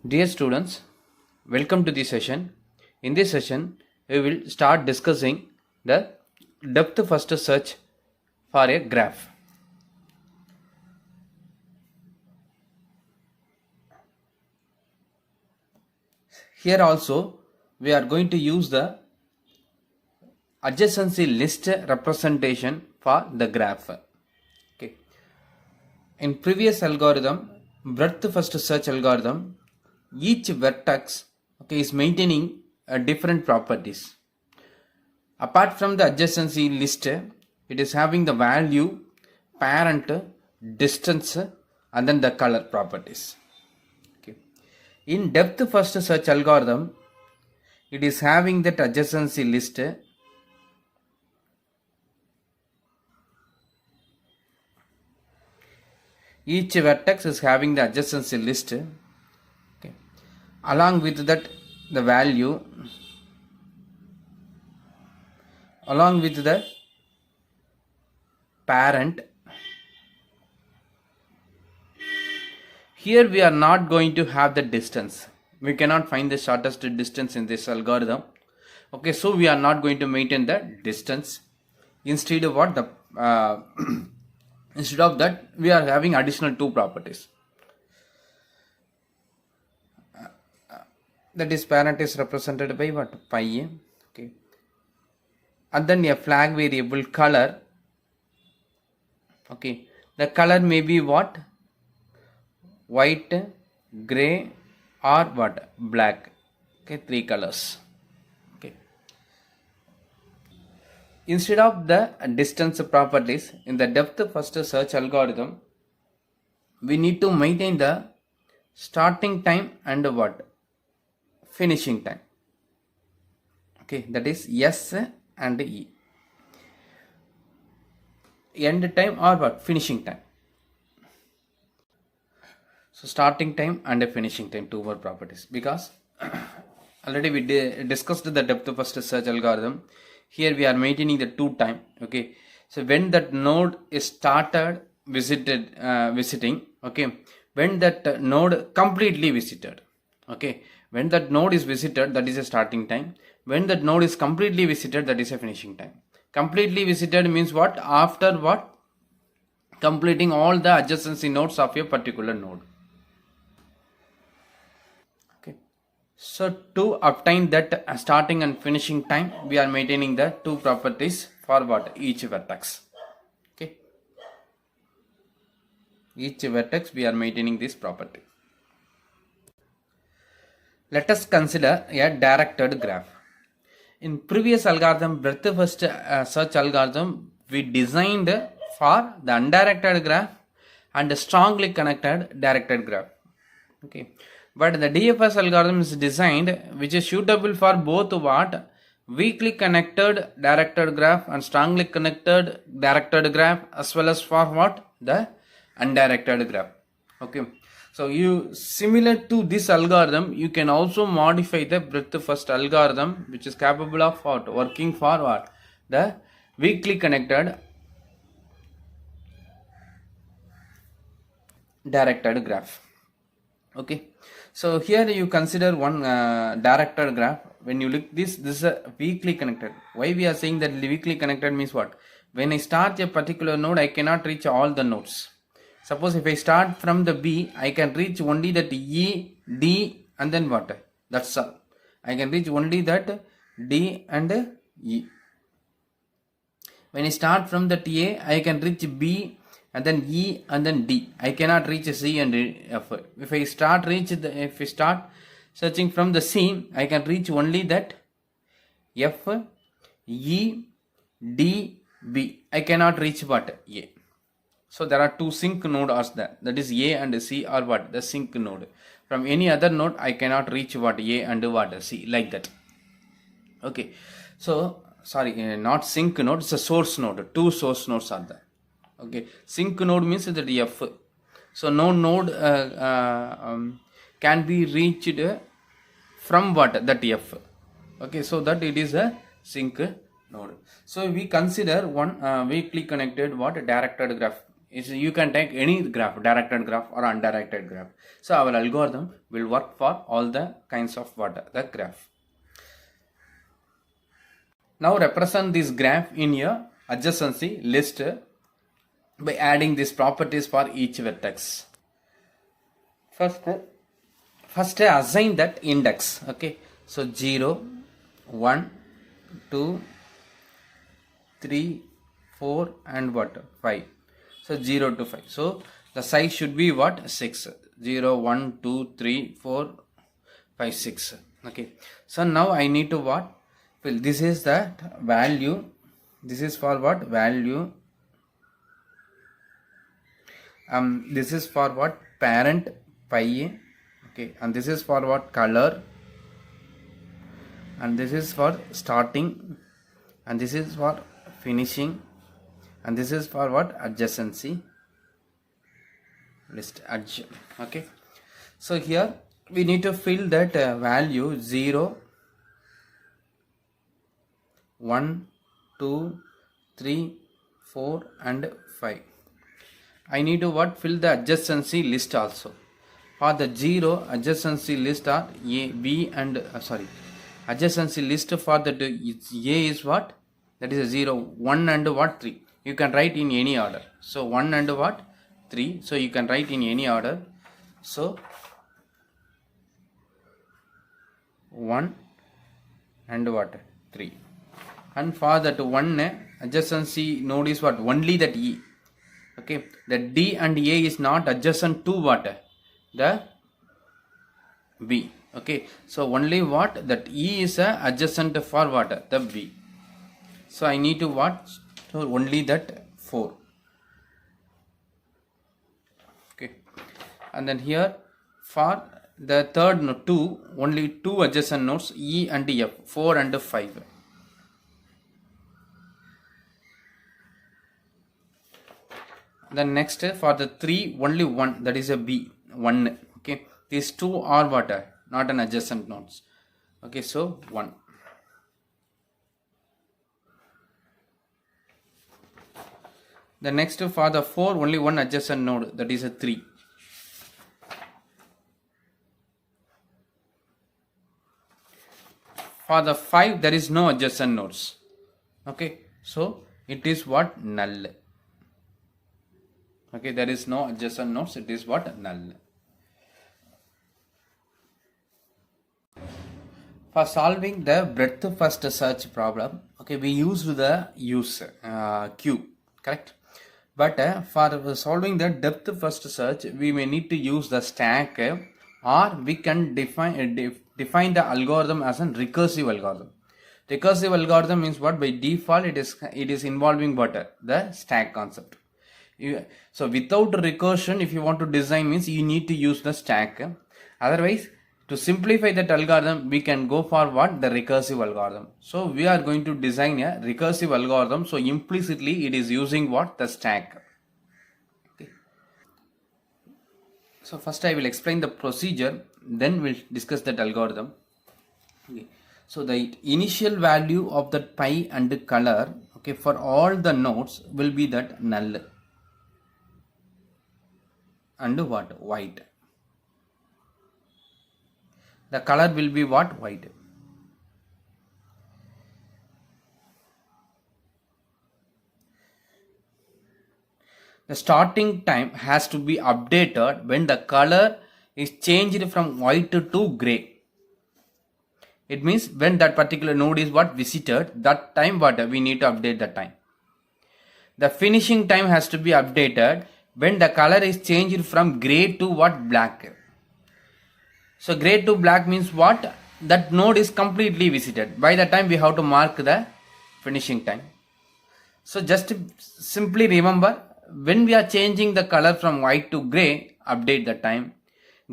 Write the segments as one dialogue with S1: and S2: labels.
S1: Dear students, welcome to this session. In this session, we will start discussing the depth first search for a graph. Here also, we are going to use the adjacency list representation for the graph. Okay. In previous algorithm, breadth first search algorithm, each vertex is maintaining different properties. Apart from the adjacency list, it is having the value, parent, distance, and then the color properties. Okay. In depth first search algorithm, it is having that adjacency list. Each vertex is having the adjacency list. Okay. Along with that, the value, along with the parent. Here we are not going to have the distance. We cannot find the shortest distance in this algorithm. Okay, so we are not going to maintain the distance. Instead of what the instead of that, we are having additional two properties. That is, parent is represented by what? Pi a. Okay, and then a flag variable color. Okay, the color may be what? White, gray, or what? Black. Okay, three colors. Okay. Instead of the distance properties in the depth first search algorithm, we need to maintain the starting time and what? Finishing time. Okay, that is S and E. End time or what? Finishing time. So starting time and finishing time, two more properties, because already we discussed the depth first search algorithm. Here we are maintaining the two time. Okay, so when that node is started visiting, okay, when that node completely visited, okay, when that node is visited, that is a starting time. When that node is completely visited, that is a finishing time. Completely visited means what? After what? Completing all the adjacency nodes of a particular node. So to obtain that starting and finishing time, we are maintaining the two properties for what? Each vertex. Okay. Each vertex we are maintaining this property. Let us consider a directed graph. In previous algorithm, breadth first search algorithm, we designed for the undirected graph and strongly connected directed graph. Okay. But the DFS algorithm is designed which is suitable for both what? Weakly connected directed graph and strongly connected directed graph, as well as for what? The undirected graph. Okay. So you, similar to this algorithm, you can also modify the breadth first algorithm, which is capable of what? Working for what? The weakly connected directed graph. Okay. So here you consider one directed graph. When you look this is a weakly connected. Why we are saying that weakly connected means what? When I start a particular node, I cannot reach all the nodes. Suppose if I start from the B, I can reach only that E, D, and then what? That's all. I can reach only that D and E. When I start from that A, I can reach B, and then E, and then D. I cannot reach C and F. If I start searching from the C, I can reach only that F, E, D, B. I cannot reach what? A. So there are two sync nodes there. That is A and C are what? The sync node. From any other node, I cannot reach what? A and what? C, like that. Okay. So sorry, not sync node, it's a source node. Two source nodes are there. Okay, sync node means that F. So no node can be reached from what? That F. Okay, so that it is a sync node. So we consider one weakly connected what? Directed graph. You can take any graph, directed graph or undirected graph. So our algorithm will work for all the kinds of the graph. Now represent this graph in your adjacency list by adding these properties for each vertex. First assign that index. Okay, so 0, 1, 2, 3, 4 and 5. So 0 to 5. So the size should be 6. 0, 1, 2, 3, 4, 5, 6. Okay. So now I need to fill. This is that value. This is for value. This is for parent pi. Okay. And this is for color. And this is for starting. And this is for finishing. And this is for adjacency list. Okay. So here we need to fill that value 0, 1, 2, 3, 4 and 5. I need to fill the adjacency list also. For the 0 adjacency list are A, B and adjacency list for the A is that is a 0, 1 and 3. You can write in any order. So 1 and 3. So you can write in any order. So 1 and 3. And for that 1 adjacency node is only that E. Okay, the D and A is not adjacent to the B. Okay, so only that E is adjacent for the B. So I need to so only that 4. Okay, and then here for the third node 2, only 2 adjacent nodes E and F, 4 and 5. Then next for the 3, only 1, that is a B, 1. Okay, these 2 are not an adjacent nodes. Okay, so 1. The next for the 4, only 1 adjacent node, that is a 3. For the 5, there is no adjacent nodes. Okay, so it is null. Okay, there is no adjacent nodes, it is null. For solving the breadth first search problem, okay, we use the queue, correct? But for solving the depth first search, we may need to use the stack, or we can define the algorithm as a recursive algorithm. Recursive algorithm means by default it is involving the stack concept. So without recursion, if you want to design, means you need to use the stack. Otherwise, to simplify that algorithm, we can go for the recursive algorithm. So we are going to design a recursive algorithm. So implicitly it is using the stack. Okay. So first I will explain the procedure, then we'll discuss that algorithm. Okay. So the initial value of that pi and color, okay, for all the nodes will be that null and white. The color will be white. The starting time has to be updated when the color is changed from white to gray. It means when that particular node is visited, that time we need to update that time. The finishing time has to be updated when the color is changed from gray to black. So gray to black means that node is completely visited. By the time we have to mark the finishing time. So just simply remember, when we are changing the color from white to gray, update the time.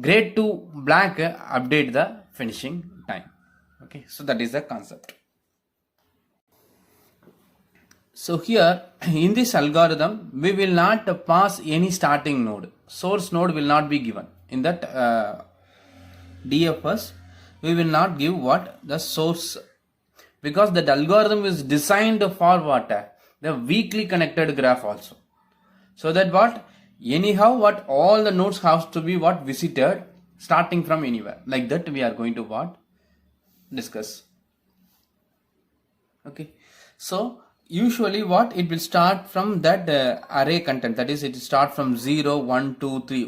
S1: Gray to black, update the finishing time. Okay, so that is the concept. So here in this algorithm, we will not pass any starting node. Source node will not be given. In that DFS, we will not give the source, because that algorithm is designed for the weakly connected graph also. So that what, anyhow what, all the nodes have to be what, visited starting from anywhere. Like that we are going to what, discuss. Okay, so usually what, it will start from that array content, that is it will start from 0 1 2 3.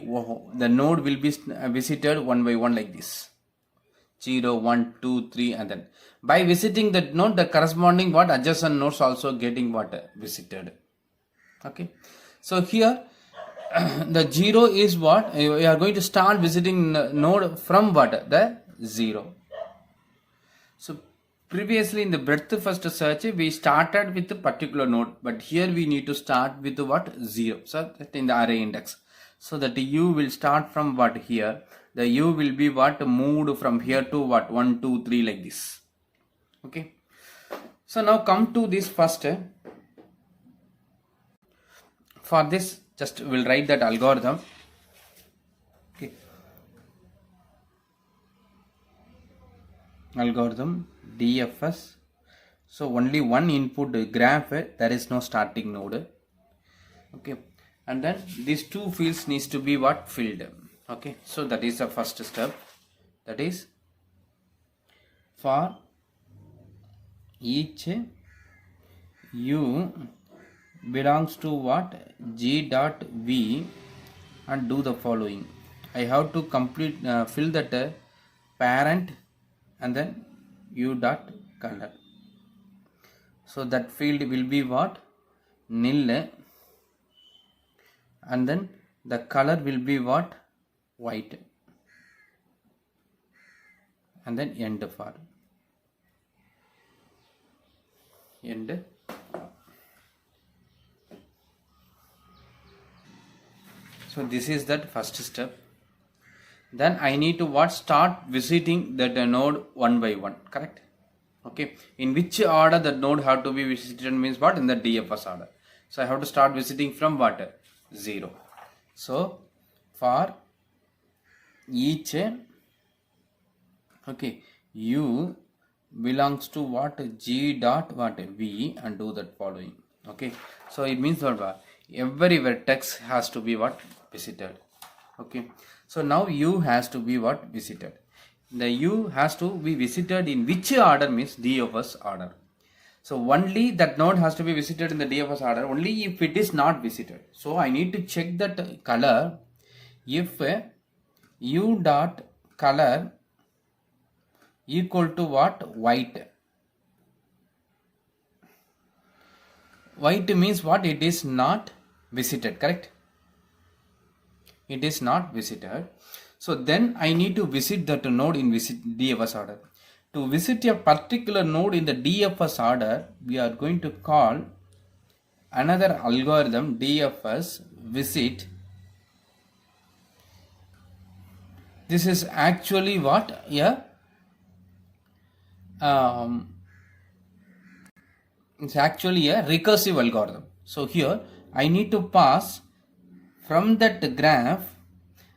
S1: The node will be visited one by one like this, 0 1 2 3, and then by visiting that node, the corresponding what, adjacent nodes also getting what, visited. Okay, so here the 0 is what, we are going to start visiting node from what, the 0. So previously in the breadth first search we started with a particular node, but here we need to start with what, 0. So that in the array index, so that u will start from what, here the u will be what, moved from here to what, 1 2 3 like this. Okay, so now come to this first. For this just we'll write that algorithm. Okay, algorithm DFS. So only one input graph, there is no starting node. Okay, and then these two fields needs to be what, filled. Okay, so that is the first step, that is for each u belongs to what, g dot v, and do the following. I have to complete fill that parent and then u dot color. So that field will be what, nil, and then the color will be what, white, and then end for end. So this is that first step. Then I need to what, start visiting that node one by one, correct? Okay, in which order the node have to be visited means what, in the DFS order. So I have to start visiting from what, 0. So for each, okay, u belongs to what, g dot what, v, and do that following. Okay, so it means what, every vertex has to be what, visited. Okay, so now u has to be what, visited. The u has to be visited in which order means DFS order. So only that node has to be visited in the DFS order only if it is not visited. So I need to check that color. If u dot color equal to what, white. White means what, it is not visited, correct? It is not visited. So then I need to visit that node in DFS order. To visit a particular node in the DFS order, we are going to call another algorithm, DFS visit. This is actually what, it's actually a recursive algorithm. So here I need to pass from that graph,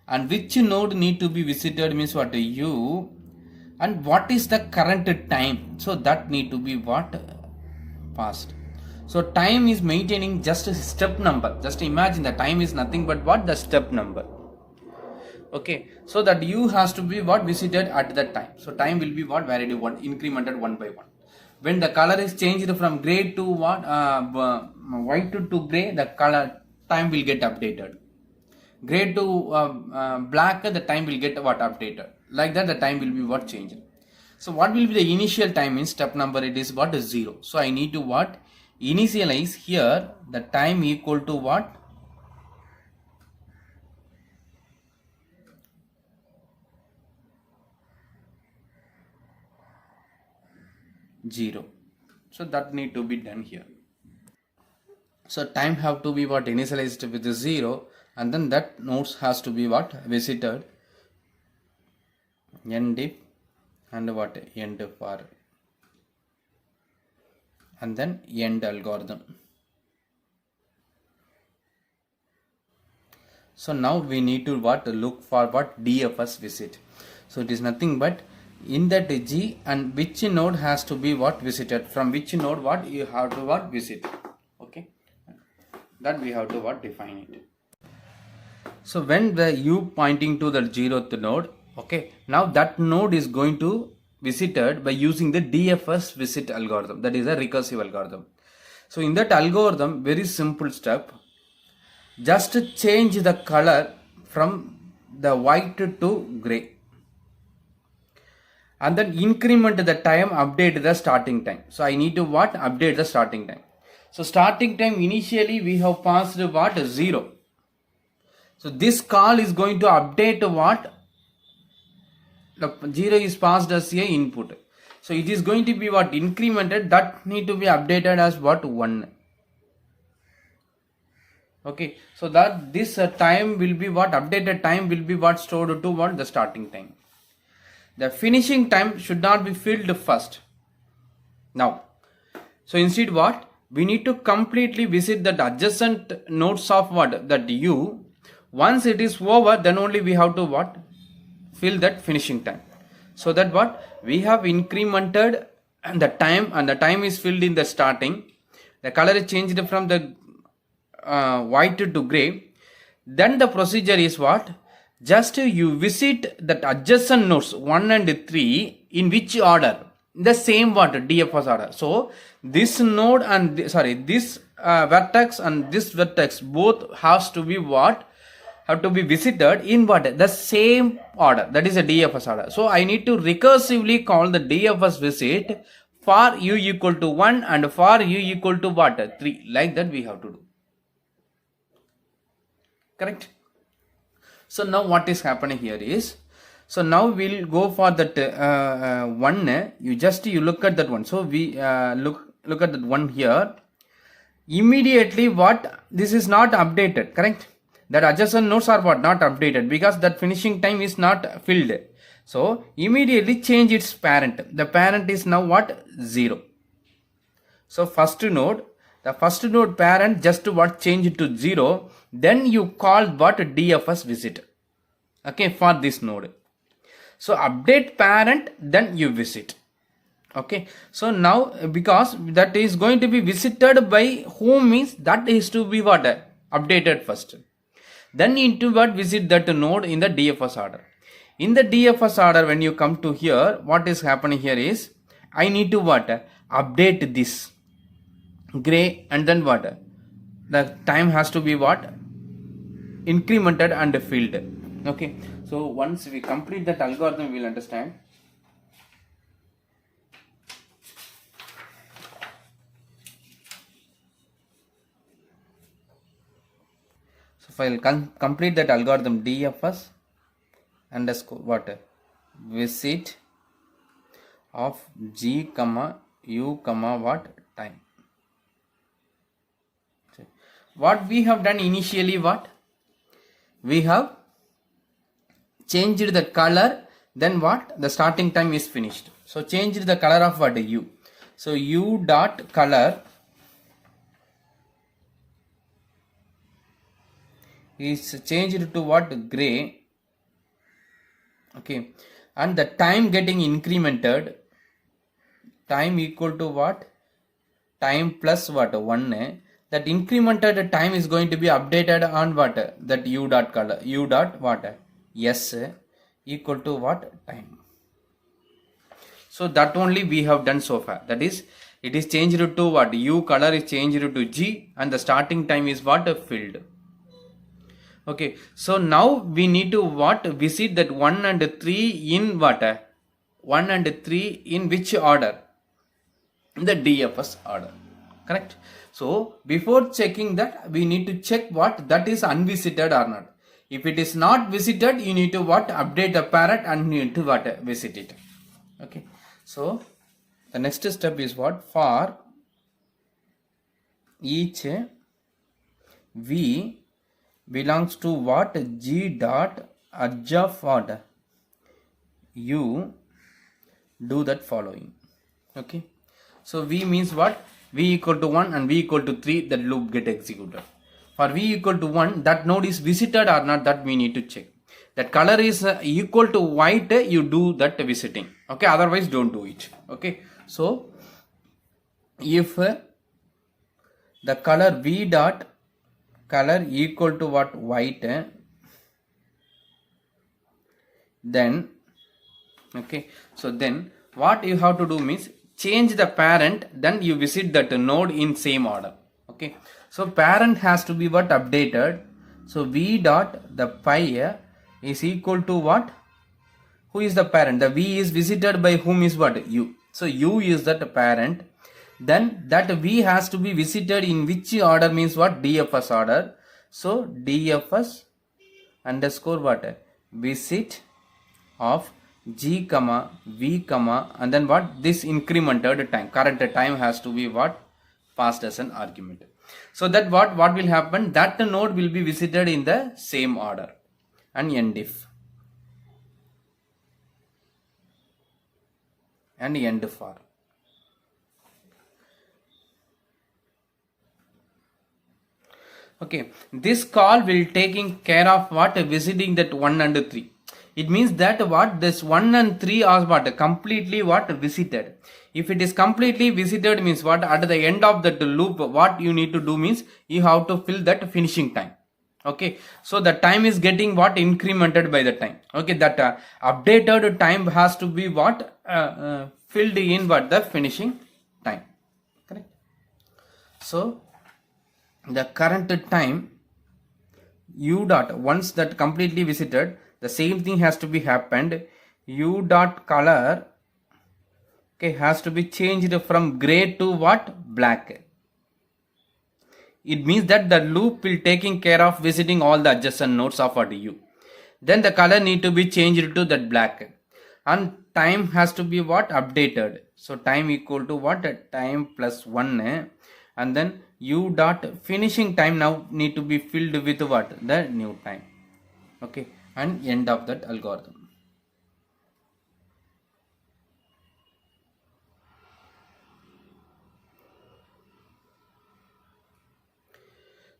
S1: and which node need to be visited means what, u, and what is the current time, so that need to be what, passed. So time is maintaining just a step number. Just imagine the time is nothing but what, the step number. Okay, so that u has to be what, visited at that time. So time will be what, varied one, incremented one by one. When the color is changed from gray to what, white to gray, the color time will get updated. Gray to black, the time will get what, updated. Like that the time will be what, changed. So what will be the initial time in step number, it is what, 0. So I need to what, initialize here the time equal to what, 0. So that need to be done here. So time have to be what, initialized with 0, and then that nodes has to be what, visited, end if, and what, end for, and then end algorithm. So now we need to what, look for what, DFS visit. So it is nothing but in that G, and which node has to be what, visited, from which node what you have to what, visit. Okay, that we have to what define it. So when the u pointing to the 0th node, okay, now that node is going to visited by using the DFS visit algorithm, that is a recursive algorithm. So in that algorithm, very simple step, just change the color from the white to gray, and then increment the time, update the starting time. So I need to what? Update the starting time. So starting time initially we have passed what? 0. So this call is going to update what? The 0 is passed as a input. So it is going to be what? Incremented, that need to be updated as what? 1. Okay, so that this time will be what? Updated time will be what? Stored to what? The starting time. The finishing time should not be filled first. Now, so instead what? We need to completely visit that adjacent nodes of what? That u. Once it is over, then only we have to what? Fill that finishing time. So that what? We have incremented the time, and the time is filled in the starting. The color is changed from the white to gray. Then the procedure is what? Just you visit that adjacent nodes 1 and 3 in which order? The same what? DFS order. So this node and this vertex and this vertex both has to be what? Have to be visited in what? The same order. That is a DFS order. So I need to recursively call the DFS visit for u equal to 1 and for u equal to what? 3. Like that we have to do. Correct? So now what is happening here is, so now we'll go for that one. You look at that one. So we look at that one here. Immediately what? This is not updated. Correct? That adjacent nodes are what? Not updated, because that finishing time is not filled. So immediately change its parent. The parent is now what? 0. So first node, the first node parent just what? Change it to 0. Then you call what? DFS visit. Okay, for this node. So update parent, then you visit. Okay, so now because that is going to be visited by whom means that is to be what? Updated first. Then into what? Visit that node in the DFS order. In the DFS order, when you come to here, what is happening here is, I need to what? Update this gray, and then what? The time has to be what? Incremented and filled. Okay, so once we complete that algorithm, we will understand. So if I will complete that algorithm, DFS underscore what? Visit of g comma u comma what? Time. What we have done initially, what? We have changed the color, then what? The starting time is finished. So changed the color of what? U. So u dot color is changed to what? Gray. Okay, and the time getting incremented, time equal to what? Time plus what? 1. That incremented time is going to be updated on what? That u dot color, u dot what? S equal to what? Time. So that only we have done so far. That is, it is changed to what? U color is changed to G, and the starting time is what? Filled. Okay, so now we need to what? Visit that 1 and 3 in what? 1 and 3 in which order? In the DFS order. Correct? So before checking that, we need to check what? That is unvisited or not. If it is not visited, you need to what? Update the parent and you need to what? Visit it. Okay, so the next step is what? For each v belongs to what? G dot edge of what? U, do that following. Okay, so v means what? V equal to 1 and v equal to 3, that loop get executed. For v equal to 1, that node is visited or not, that we need to check. That color is equal to white, you do that visiting. Okay, otherwise don't do it. Okay, so if the color v dot color equal to what? White. Then okay, so then what you have to do means change the parent, then you visit that node in same order. Okay, so parent has to be what? Updated. So v dot the pi is equal to what? Who is the parent? The v is visited by whom is what? U. So u is that parent. Then that v has to be visited in which order means what? DFS order. So DFS underscore what? Visit of g comma v comma, and then what? This incremented time, current time has to be what? Passed as an argument. So that what will happen? That node will be visited in the same order. And end if and end for. Okay, this call will taking care of what? Visiting that 1 and 3. It means that what? This 1 and 3 are what? Completely what? Visited. If it is completely visited means what? At the end of that loop, what you need to do means you have to fill that finishing time. Okay, so the time is getting what? Incremented by the time. Okay, that updated time has to be what? Filled in what? The finishing time. Correct. So the current time u dot, once that completely visited, the same thing has to be happened. U dot color, okay, has to be changed from gray to what? Black. It means that the loop will taking care of visiting all the adjacent nodes of what? U. Then the color need to be changed to that black. And time has to be what? Updated. So time equal to what? Time plus 1. And then u dot finishing time now need to be filled with what? The new time. Okay, and end of that algorithm.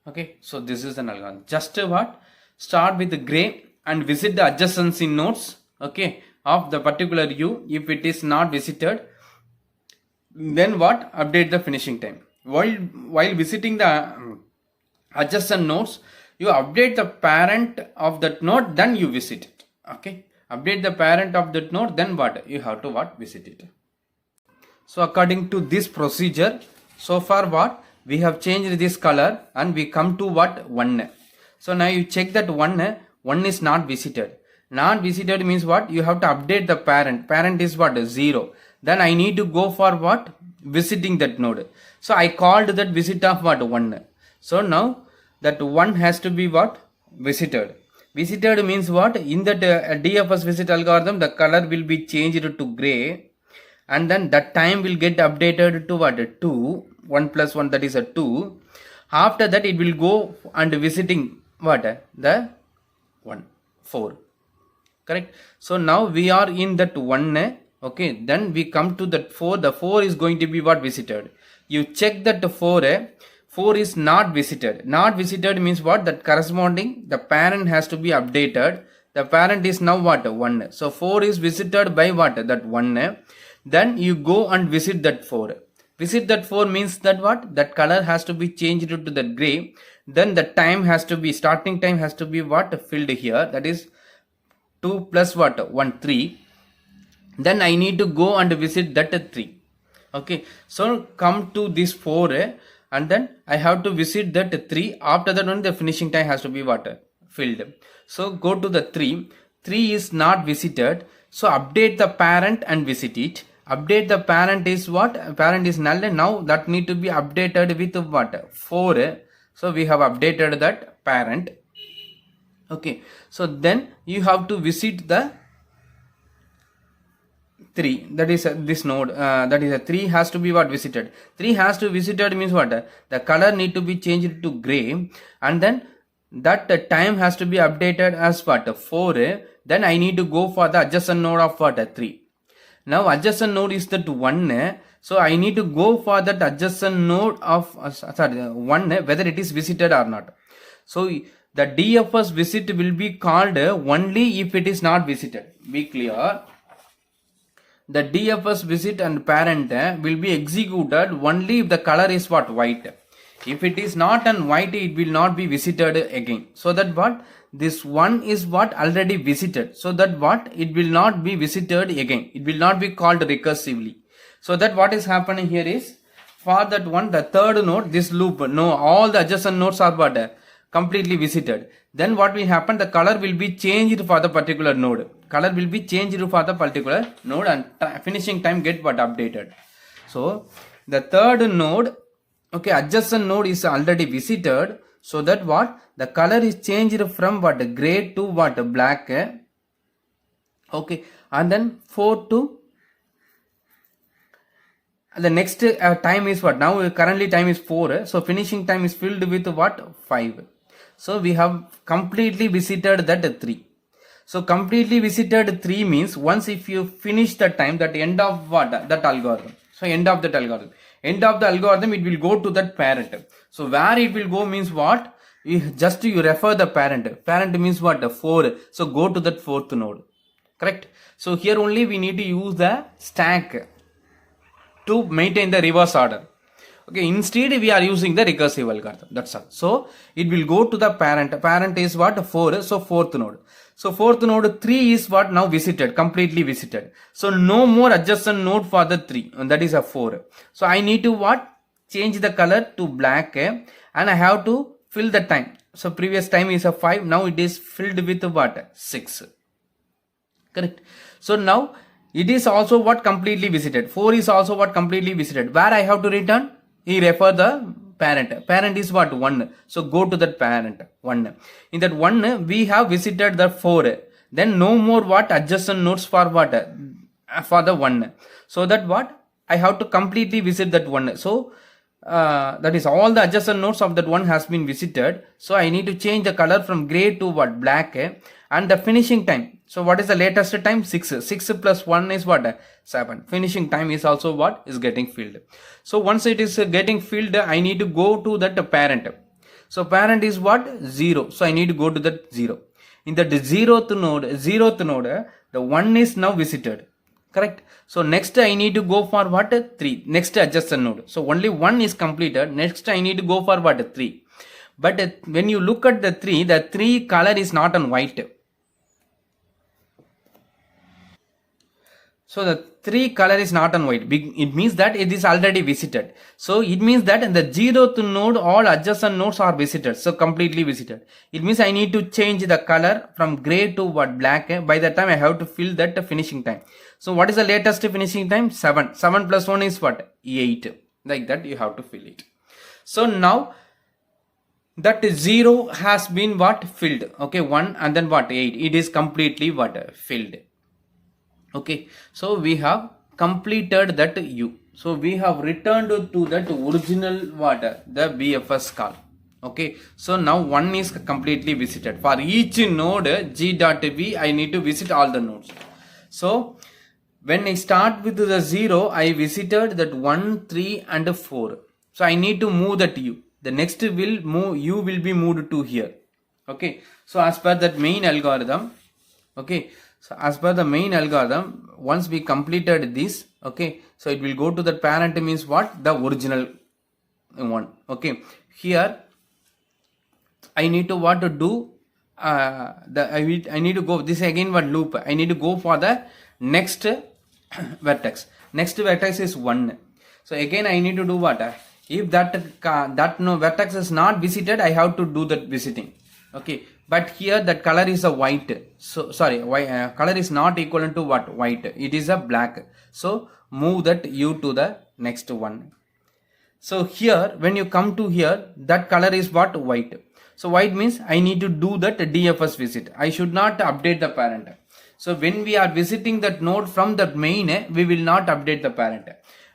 S1: Okay, so this is an algorithm. Just what? Start with the gray and visit the adjacency nodes, okay, of the particular u. If it is not visited, then what? Update the finishing time. While visiting the adjacent nodes, you update the parent of that node, then you visit it. Okay, update the parent of that node, then what? You have to what? Visit it. So according to this procedure, so far what? We have changed this color and we come to what? 1. So now you check that 1 is not visited. Not visited means what? You have to update the parent. Parent is what? 0. Then I need to go for what? Visiting that node. So I called that visit of what? 1. So now that 1 has to be what? Visited. Visited means what? In that DFS visit algorithm, the color will be changed to gray. And then that time will get updated to what? 2. 1 plus 1, that is a 2. After that it will go and visiting what? The 1. 4. Correct. So now we are in that 1. Okay, then we come to that 4. The 4 is going to be what? Visited. You check that 4. 4 is not visited. Not visited means what? That corresponding the parent has to be updated. The parent is now what? 1. So 4 is visited by what? That 1. Then you go and visit that 4. Visit that 4 means that what? That color has to be changed to that gray. Then the time has to be, starting time has to be what? Filled here. That is 2 plus what? 1, 3. Then I need to go and visit that 3. Okay. So come to this 4 and then I have to visit that 3. After that one, the finishing time has to be what? Filled. So go to the 3. 3 is not visited. So update the parent and visit it. Update the parent is what? Parent is null. Now that need to be updated with what? 4. So we have updated that parent. Okay. So then you have to visit the 3. That is this node. That is a 3 has to be what? Visited. 3 has to visited means what? The color need to be changed to gray. And then that time has to be updated as what? 4. Then I need to go for the adjacent node of what? 3. Now adjacent node is that 1. So I need to go for that adjacent node of 1, whether it is visited or not. So the DFS visit will be called only if it is not visited. Be clear. The DFS visit and parent will be executed only if the color is what? White. If it is not on white, it will not be visited again. So that what? This one is what already visited. So that what? It will not be visited again. It will not be called recursively. So that what is happening here is, for that one, the third node, this loop, no, all the adjacent nodes are what? Completely visited. Then what will happen? The color will be changed for the particular node. Color will be changed for the particular node, and finishing time get what? Updated. So the third node, okay, adjacent node is already visited. So that what? The color is changed from what? Gray to what? Black. Okay, and then 4 to the next time is what? Now currently time is 4. So finishing time is filled with what? 5. So we have completely visited that 3. So completely visited 3 means once if you finish the time, that end of what? That algorithm. So end of that algorithm. End of the algorithm, it will go to that parent. So where it will go means what? You refer the parent. Parent means what? 4. So go to that 4th node. Correct? So here only we need to use the stack to maintain the reverse order. Okay, instead we are using the recursive algorithm. That's all. So it will go to the parent. Parent is what? 4. So 4th node. So 4th node 3 is what? Now visited, completely visited. So no more adjacent node for the 3. And that is a 4. So I need to what? Change the color to black, and I have to fill the time. So previous time is a 5. Now it is filled with what? 6. Correct. So now it is also what? Completely visited. 4 is also what? Completely visited. Where I have to return? He refer the parent. Parent is what? 1. So go to that parent 1. In that 1 we have visited the 4. Then no more what? Adjacent nodes for what? For the 1. So that what? I have to completely visit that 1. So that is all the adjacent nodes of that 1 has been visited. So I need to change the color from gray to what? Black. And the finishing time. So what is the latest time? 6. 6 plus 1 is what? 7. Finishing time is also what? Is getting filled. So once it is getting filled, I need to go to that parent. So parent is what? 0. So I need to go to that 0. In that 0th node, the 1 is now visited. Correct. So next I need to go for what? 3. Next adjacent node. So only 1 is completed. Next I need to go for what? 3. But when you look at the 3 color is not on white. So the 3 color is not on white. It means that it is already visited. So it means that in the 0th node, all adjacent nodes are visited. So completely visited. It means I need to change the color from gray to what? Black. By that time I have to fill that finishing time. So what is the latest finishing time? 7. 7 plus 1 is what? 8. Like that you have to fill it. So now that 0 has been what? Filled. Okay, 1 and then what? 8. It is completely what? Filled. Okay, so we have completed that U. So we have returned to that original what? The BFS call. Okay, so now 1 is completely visited. For each node G.V, I need to visit all the nodes. So when I start with the 0, I visited that 1, 3 and 4. So I need to move that U. The next will move, U will be moved to here. Okay, so as per that main algorithm, okay, so as per the main algorithm, once we completed this, okay, so it will go to the parent means what? The original one. Okay, here I need to what to do? I need to go, this again what? Loop. I need to go for the next vertex. Next vertex is 1. So again I need to do what? If that no vertex is not visited, I have to do that visiting. Okay, but here that color is a white. So sorry, color is not equivalent to what? White. It is a black. So move that U to the next one. So here when you come to here, that color is what? White. So white means I need to do that DFS visit. I should not update the parent. So when we are visiting that node from that main, we will not update the parent.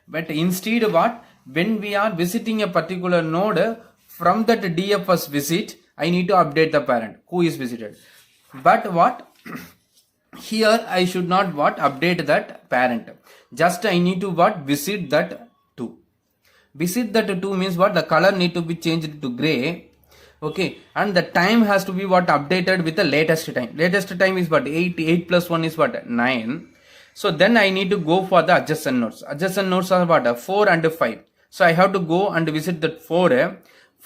S1: But instead what? When we are visiting a particular node from that DFS visit, I need to update the parent who is visited. But what? Here I should not what? Update that parent. Just I need to what? Visit that 2. Visit that 2 means what? The color need to be changed to gray. Okay, and the time has to be what? Updated with the latest time. Latest time is what? 8. 8 plus 1 is what? 9. So then I need to go for the adjacent nodes. Adjacent nodes are what? 4 and 5. So I have to go and visit that 4.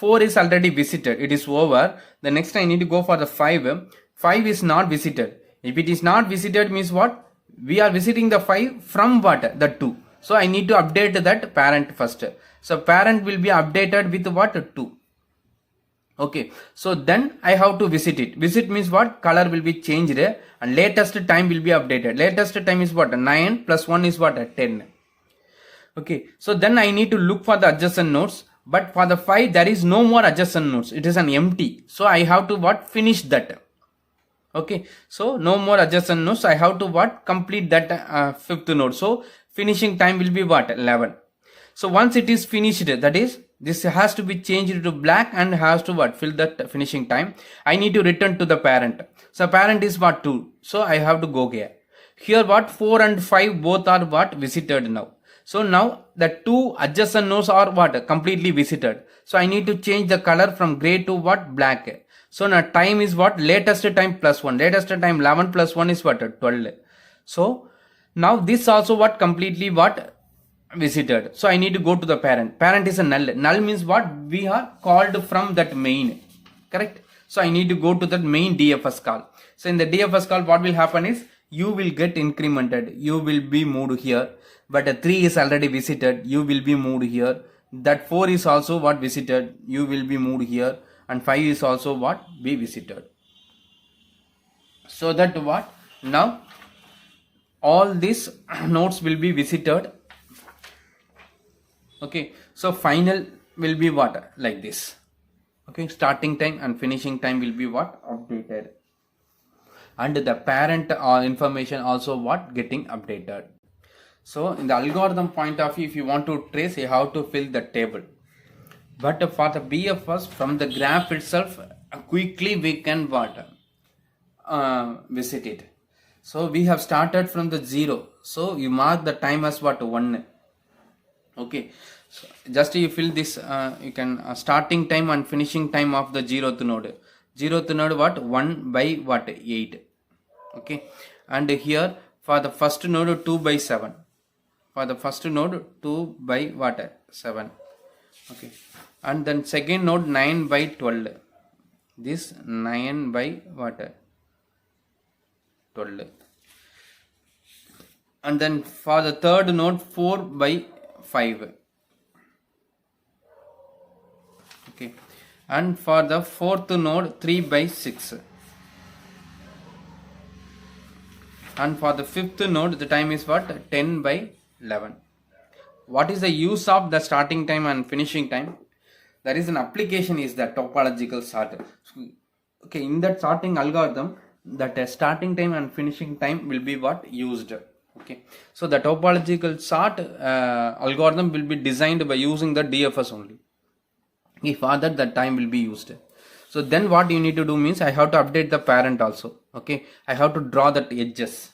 S1: 4 is already visited, it is over. The next I need to go for the 5. 5 is not visited. If it is not visited means what? We are visiting the 5 from what? The 2. So I need to update that parent first. So parent will be updated with what? 2. Okay, so then I have to visit it. Visit means what? Color will be changed and latest time will be updated. Latest time is what? 9 plus 1 is what? 10. Okay, so then I need to look for the adjacent nodes, but for the 5 there is no more adjacent nodes, it is an empty. So I have to what? Finish that. Okay, so no more adjacent nodes, I have to what? Complete that fifth node. So finishing time will be what? 11. So once it is finished, that is, this has to be changed to black and has to what? Fill that finishing time. I need to return to the parent. So parent is what? 2. So I have to go here. Here what? 4 and 5 both are what? Visited now. So now the 2 adjacent nodes are what? Completely visited. So I need to change the color from gray to what? Black. So now time is what? Latest time plus 1. Latest time 11 plus 1 is what? 12. So now this also what? Completely what? Visited. So I need to go to the parent. Parent is a null. Null means what? We are called from that main. Correct? So I need to go to that main DFS call. So in the DFS call, what will happen is you will get incremented. You will be moved here. But 3 is already visited. You will be moved here. That 4 is also what? Visited. You will be moved here. And 5 is also what? Be visited. So that what? Now all these nodes will be visited. Okay, so final will be what? Like this. Okay, starting time and finishing time will be what? Updated. And the parent information also what? Getting updated. So in the algorithm point of view, if you want to trace, you have to fill the table. But for the BFS, from the graph itself, quickly we can what? Visit it. So we have started from the 0. So you mark the time as what? 1. Okay, so just you fill this, you can starting time and finishing time of the 0th node. 0th node what? 1 by what? 8. Okay, and here for the first node 2 by 7. For the first node 2 by what? 7. Okay, and then second node 9 by 12. This 9 by what? 12. And then for the third node 4 by 5. Okay, and for the fourth node 3 by 6. And for the fifth node the time is what? 10 by 11. What is the use of the starting time and finishing time? There is an application is the topological sort. Okay, in that sorting algorithm, that starting time and finishing time will be what? Used. Okay, so the topological sort algorithm will be designed by using the DFS only. If for that, the time will be used. So then what you need to do means I have to update the parent also. Okay, I have to draw that edges.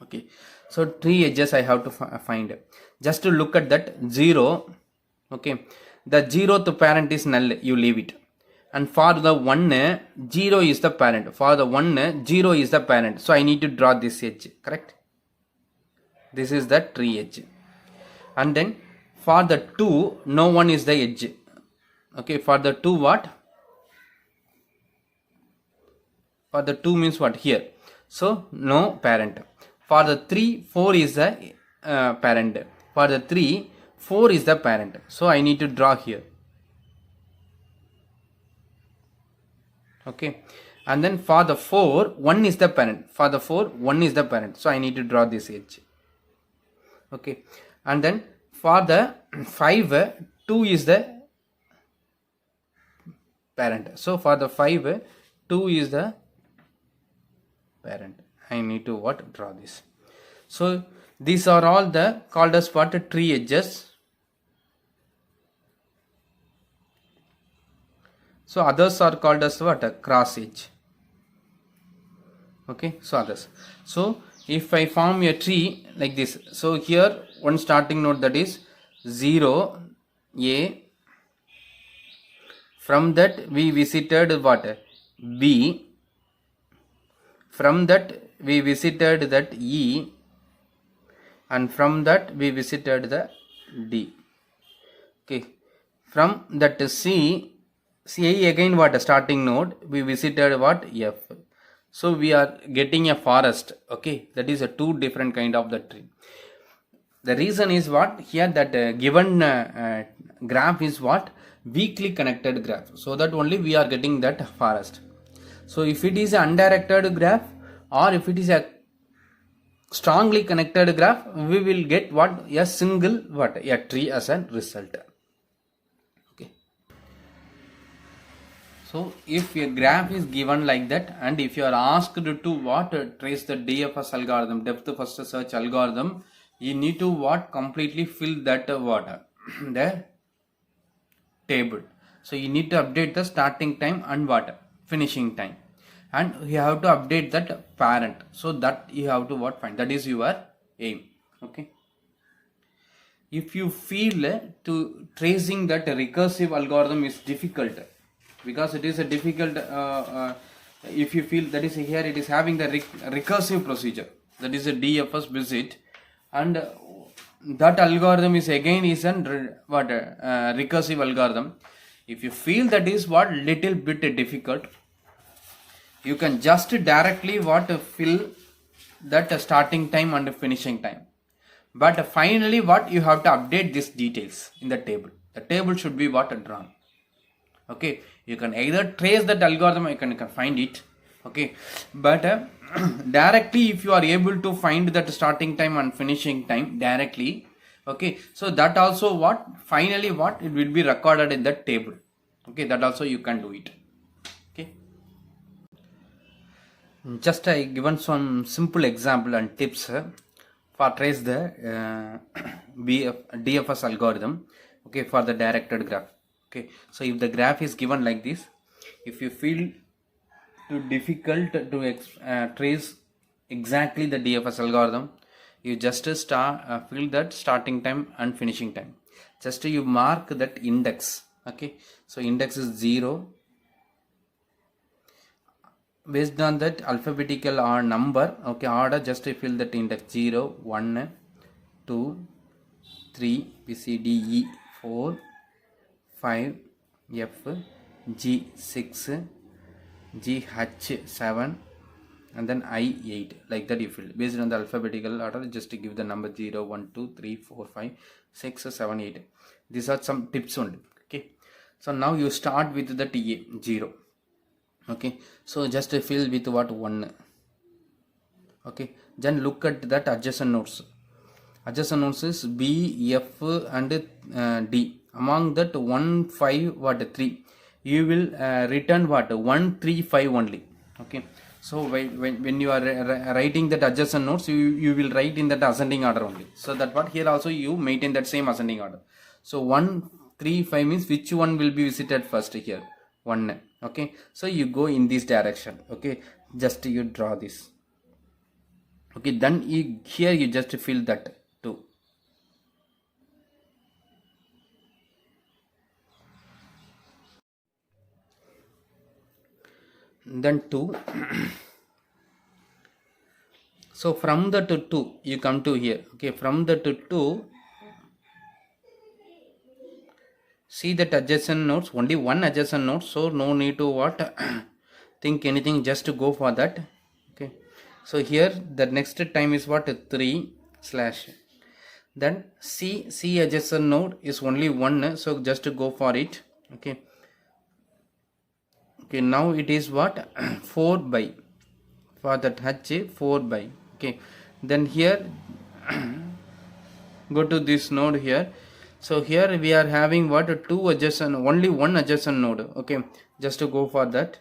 S1: Okay, so 3 edges I have to find. Just to look at that 0. Okay, the 0th parent is null, you leave it. And for the 1, 0 is the parent. For the 1, 0 is the parent. So I need to draw this edge. Correct? This is the tree edge. And then for the 2, no one is the edge. Okay, for the 2 what? For the 2 means what? Here. So no parent. For the 3, 4 is the parent. For the 3, 4 is the parent. So I need to draw here. Okay, and then for the 4, 1 is the parent. For the 4, 1 is the parent. So I need to draw this edge. Okay, and then for the 5, 2 is the parent. So for the 5, 2 is the parent. I need to what? Draw this. So these are all the called as what? Tree edges. So others are called as what? A cross edge. Okay, so others. So if I form a tree like this, so here one starting node, that is 0, A. From that we visited what? B. From that we visited that E. And from that we visited the D. Okay. From that C again what a starting node, we visited what F. So we are getting a forest. Okay, that is a two different kind of the tree. The reason is what here that given graph is what weakly connected graph. So that only we are getting that forest. So if it is an undirected graph or if it is a strongly connected graph, we will get what a single what a tree as a result. Okay. So if a graph is given like that, and if you are asked to what trace the DFS algorithm, depth first search algorithm, you need to what completely fill that what the table. So you need to update the starting time and what finishing time, and you have to update that parent. So that you have to what find, that is your aim. Okay. If you feel to tracing that recursive algorithm is difficult, because it is a difficult if you feel that is here it is having the recursive procedure, that is a DFS visit, and that algorithm is again is an what recursive algorithm. If you feel that is what little bit difficult, you can just directly what fill that starting time and finishing time. But finally what you have to update these details in the table. The table should be what drawn. Okay, you can either trace that algorithm or you can find it. Okay, but directly if you are able to find that starting time and finishing time directly, okay, so that also what finally what it will be recorded in that table. Okay, that also you can do it. Okay, just I given some simple example and tips for trace the DFS algorithm. Okay, for the directed graph. Okay, so if the graph is given like this, if you feel too difficult to trace exactly the DFS algorithm, you just fill that starting time and finishing time. Just you mark that index. Okay, so index is 0. Based on that alphabetical or number, okay, order, just fill that index 0, 1, 2, 3, B, C, D, E, 4, 5, F, G, 6, G, H, 7, and then I, 8. Like that you fill. Based on the alphabetical order, just to give the number 0, 1, 2, 3, 4, 5, 6, 7, 8. These are some tips only. Okay. So now you start with the TA 0. Okay. So just fill with what 1. Okay. Then look at that adjacent nodes. Adjacent nodes is B, F, and D. Among that 1, 5, what 3, you will return what 1, 3, 5 only. Okay, so when you are writing that adjacent nodes, you will write in that ascending order only. So that what here also you maintain that same ascending order. So 1, 3, 5 means which one will be visited first here? 1. Okay, so you go in this direction. Okay, just you draw this. Okay, then here you just fill that 2. Then 2. So from the 2 you come to here. Okay, from the 2 see that adjacent nodes, only one adjacent node, so no need to what think anything, just to go for that. Okay, so here the next time is what 3 slash, then C adjacent node is only 1, so just to go for it. Okay, okay, now it is what 4 by, for that H 4 by. Okay, then here go to this node here. So here we are having what 2 adjacent, only one adjacent node. Okay, just to go for that,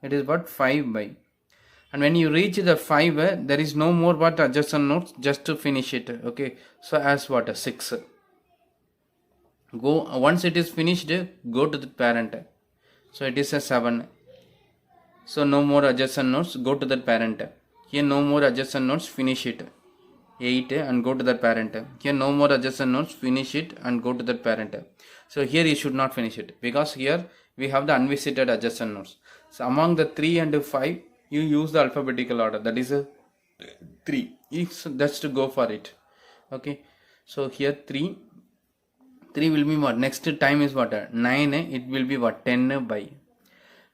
S1: it is what 5 by, and when you reach the 5 there is no more what adjacent nodes, just to finish it. Okay, so as what 6, go once it is finished, go to the parent, so it is a 7, so no more adjacent nodes, go to the parent. Here no more adjacent nodes, finish it, 8, and go to the parent. Here no more adjacent nodes, finish it and go to the parent. So here you should not finish it, because here we have the unvisited adjacent nodes. So among the 3 and 5 you use the alphabetical order, that is a 3, that's to go for it. Okay, so here 3 3 will be what? Next time is what? 9, it will be what? 10 by.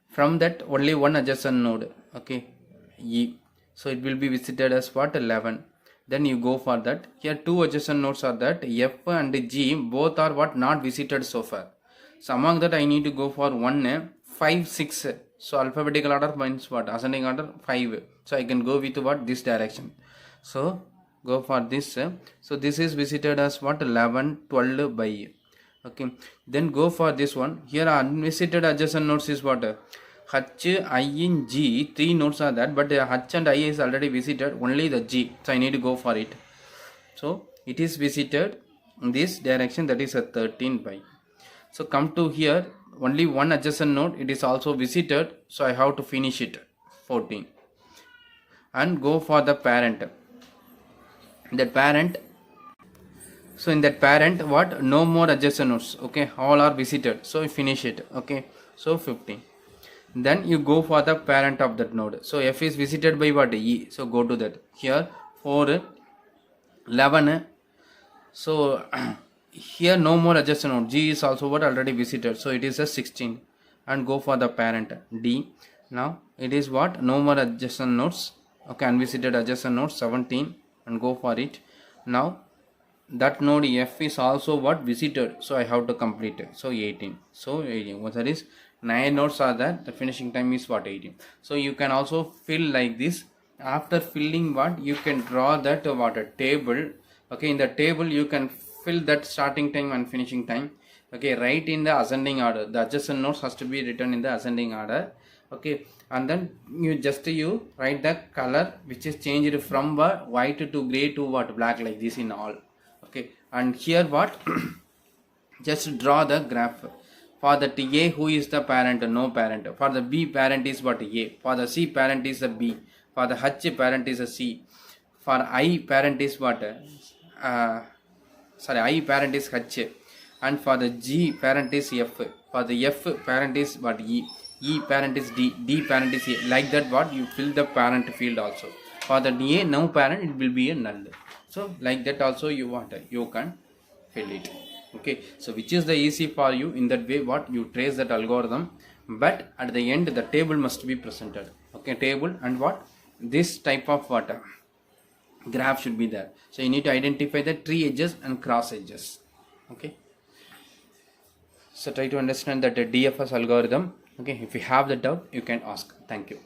S1: From that only one adjacent node, okay, E. So it will be visited as what? 11. Then you go for that. Here two adjacent nodes are that F and G, both are what? Not visited so far. So among that I need to go for 1, 5, 6. So alphabetical order means what? Ascending order 5. So I can go with what? This direction. So go for this. So this is visited as what? 11, 12 by. Okay, then go for this one. Here unvisited adjacent nodes is what? H, I and G, 3 nodes are that, but H and I is already visited, only the G. So I need to go for it. So it is visited in this direction, that is a 13 by. So come to here, only one adjacent node, it is also visited. So I have to finish it, 14. And go for the parent. That parent, so in that parent what? No more adjacent nodes, okay, all are visited. So you finish it, okay. So 15. Then you go for the parent of that node. So F is visited by what? E. So go to that. Here 4, 11. So here no more adjacent node. G is also what? Already visited. So it is a 16. And go for the parent D. Now it is what? No more adjacent nodes, okay, unvisited adjacent nodes 17. And go for it. Now that node F is also what? Visited. So I have to complete it. So 18. So 18. What that is? 9 nodes are there. The finishing time is what? 18. So you can also fill like this. After filling what? You can draw that what? A table. Okay, in the table you can fill that starting time and finishing time. Okay, write in the ascending order. The adjacent nodes has to be written in the ascending order. Okay, and then you write the color which is changed from white to gray to what? Black, like this in all. Okay, and here what? Just draw the graph. For the A, who is the parent? No parent. For the B, parent is what? A. For the C, parent is a B. For the H, parent is a C. For I, parent is what? I, parent is H. And for the G, parent is F. For the F, parent is what? E. E, parent is D. D, parent is A. Like that what? You fill the parent field also. For the A, no parent, it will be a null. So like that also you want, you can fill it. Okay, so which is the easy for you? In that way what? You trace that algorithm, but at the end the table must be presented. Okay, table and what? This type of what? Graph should be there. So you need to identify the tree edges and cross edges. Okay, so try to understand that DFS algorithm. Okay, if you have the doubt you can ask. Thank you.